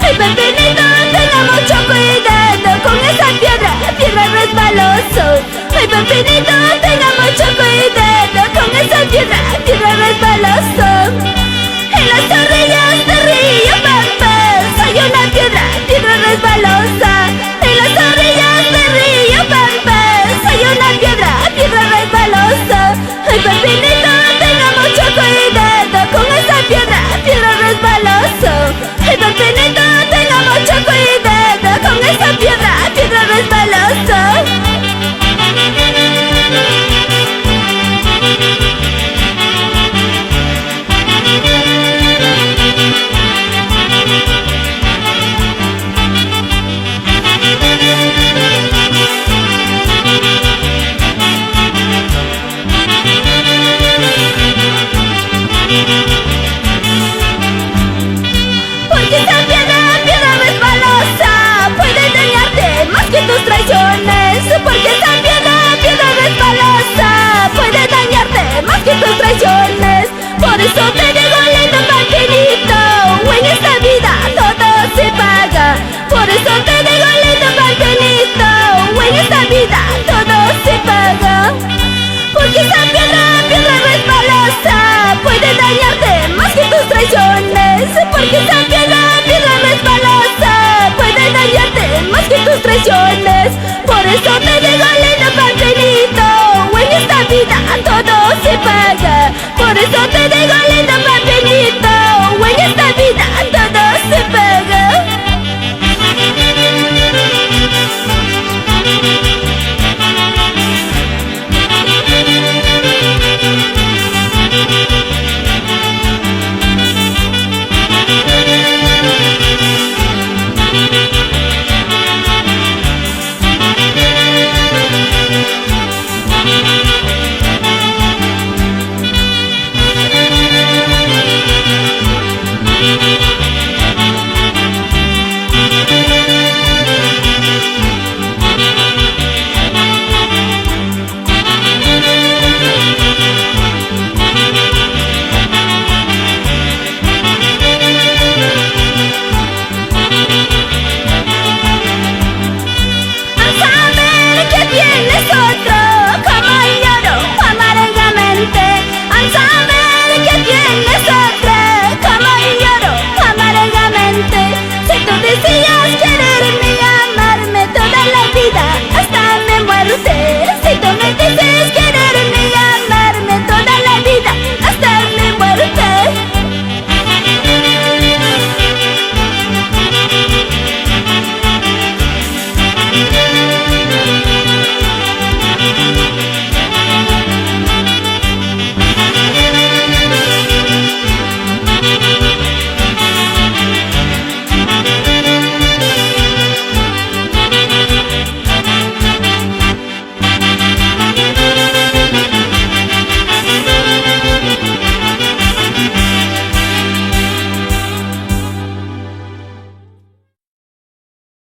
Ay, Pepinito, tenga mucho cuidado con esa piedra resbaloso. Ay, Pepinito, tenga mucho cuidado con esa piedra resbaloso. En las orillas del río Pampas hay una piedra resbalosa. En las orillas del río Pampas hay una piedra resbalosa. Ay, Pepinito, tenga mucho cuidado con esa piedra resbaloso. Ay, Pepinito, tenga mucho cuidado con esa piedra resbalosa. Porque esa piedra resbalosa puede dañarte más que tus traiciones. Porque esa piedra resbalosa puede dañarte más que tus traiciones. Por eso te digo, lindo Pepinito, en esta vida todo se paga. Por eso te digo, lindo Pepinito, en esta vida todo se paga. Porque esa piedra resbalosa puede dañarte más que tus traiciones. Porque esa